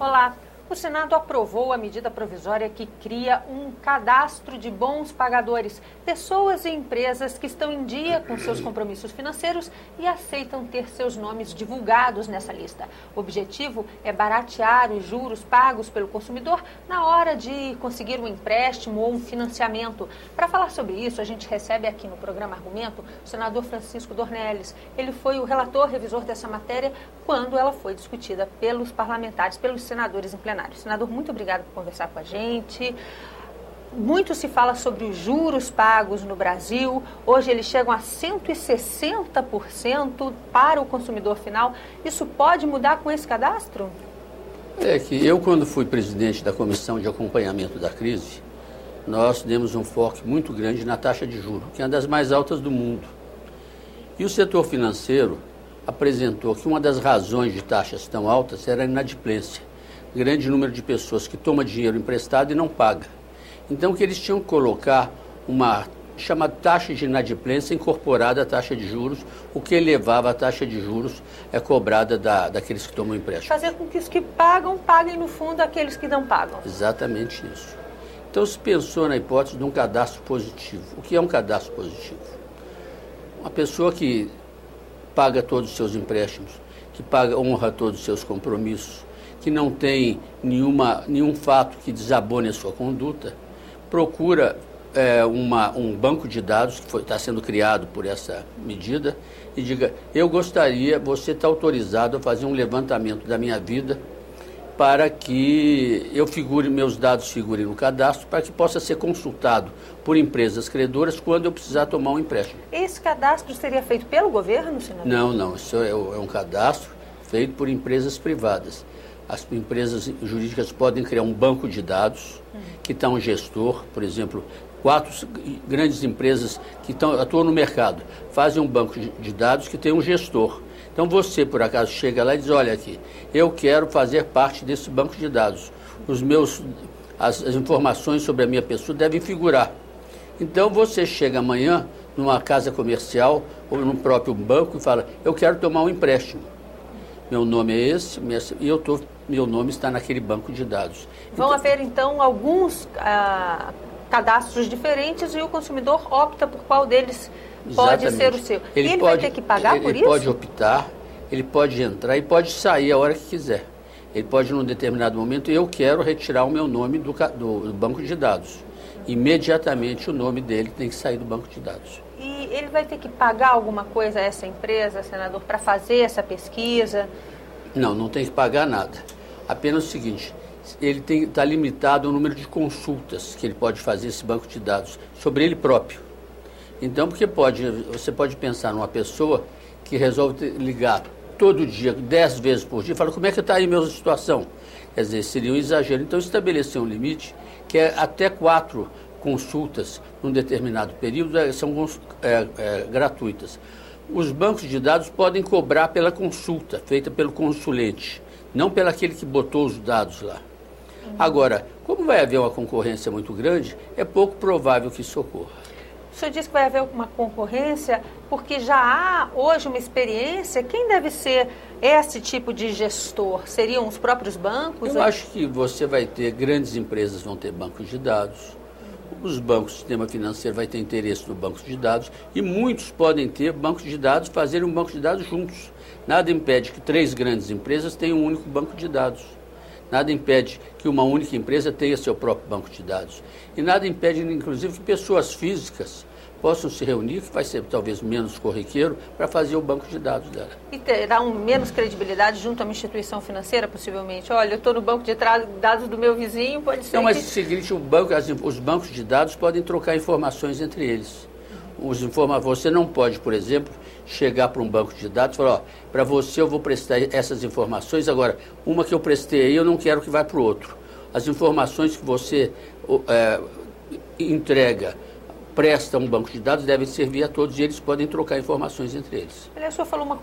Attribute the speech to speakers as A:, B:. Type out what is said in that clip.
A: Olá, o Senado aprovou a medida provisória que cria um cadastro de bons pagadores, pessoas e empresas que estão em dia com seus compromissos financeiros e aceitam ter seus nomes divulgados nessa lista. O objetivo é baratear os juros pagos pelo consumidor na hora de conseguir um empréstimo ou um financiamento. Para falar sobre isso, a gente recebe aqui no programa Argumento o senador Francisco Dornelles. Ele foi o relator revisor dessa matéria quando ela foi discutida pelos parlamentares, pelos senadores em plenário. Senador, muito obrigado por conversar com a gente. Muito se fala sobre os juros pagos no Brasil. Hoje eles chegam a 160% para o consumidor final. Isso pode mudar com esse cadastro?
B: É que eu, quando fui presidente da Comissão de Acompanhamento da Crise, nós demos um foco muito grande na taxa de juros, que é uma das mais altas do mundo. E o setor financeiro apresentou que uma das razões de taxas tão altas era a inadimplência. Grande número de pessoas que toma dinheiro emprestado e não paga. Então, que eles tinham que colocar uma chamada taxa de inadimplência incorporada à taxa de juros, o que elevava a taxa de juros cobrada daqueles que tomam empréstimo.
A: Fazer com que os que pagam, paguem no fundo aqueles que não pagam.
B: Exatamente isso. Então, se pensou na hipótese de um cadastro positivo. O que é um cadastro positivo? Uma pessoa que paga todos os seus empréstimos, que honra todos os seus compromissos, que não tem nenhum fato que desabone a sua conduta, procura um banco de dados que está sendo criado por essa medida e diga: você está autorizado a fazer um levantamento da minha vida para que meus dados figurem no cadastro, para que possa ser consultado por empresas credoras quando eu precisar tomar um empréstimo.
A: Esse cadastro seria feito pelo governo, senador?
B: Não, isso é um cadastro feito por empresas privadas. As empresas jurídicas podem criar um banco de dados que está um gestor, por exemplo, 4 grandes empresas que atuam no mercado fazem um banco de dados que tem um gestor. Então você, por acaso, chega lá e diz: olha aqui, eu quero fazer parte desse banco de dados. As informações sobre a minha pessoa devem figurar. Então você chega amanhã numa casa comercial ou no próprio banco e fala: eu quero tomar um empréstimo. Meu nome é esse e meu nome está naquele banco de dados.
A: Vão haver, então, alguns cadastros diferentes e o consumidor opta por qual deles pode ser o seu. Ele vai ter que pagar por isso?
B: Ele pode optar, ele pode entrar e pode sair a hora que quiser. Ele pode, num determinado momento, eu quero retirar o meu nome do banco de dados. Imediatamente o nome dele tem que sair do banco de dados.
A: E ele vai ter que pagar alguma coisa a essa empresa, senador, para fazer essa pesquisa?
B: Não tem que pagar nada. Apenas o seguinte: ele está limitado ao número de consultas que ele pode fazer esse banco de dados sobre ele próprio. Então, você pode pensar numa pessoa que resolve ligar todo dia, 10 vezes por dia, e fala: como é que está aí a minha situação? Quer dizer, seria um exagero. Então, estabelecer um limite que é até 4 consultas num determinado período são gratuitas. Os bancos de dados podem cobrar pela consulta feita pelo consulente, não pelo aquele que botou os dados lá. Agora, como vai haver uma concorrência muito grande, é pouco provável que isso ocorra.
A: O senhor disse que vai haver uma concorrência porque já há hoje uma experiência. Quem deve ser esse tipo de gestor? Seriam os próprios bancos?
B: Eu acho que você vai ter, grandes empresas vão ter bancos de dados. Os bancos, o sistema financeiro vai ter interesse no banco de dados e muitos podem ter bancos de dados, fazerem um banco de dados juntos. Nada impede que 3 grandes empresas tenham um único banco de dados. Nada impede que uma única empresa tenha seu próprio banco de dados. E nada impede, inclusive, que pessoas físicas possam se reunir, que vai ser talvez menos corriqueiro, para fazer o banco de dados dela.
A: E terá menos credibilidade junto a uma instituição financeira, possivelmente? Olha, eu estou no banco de dados do meu vizinho, pode ser.
B: Não, mas é o seguinte: os bancos de dados podem trocar informações entre eles. Você não pode, por exemplo, chegar para um banco de dados e falar: para você eu vou prestar essas informações, agora, uma que eu prestei aí eu não quero que vá para o outro. As informações que você presta a um banco de dados devem servir a todos e eles podem trocar informações entre eles.
A: O senhor falou uma coisa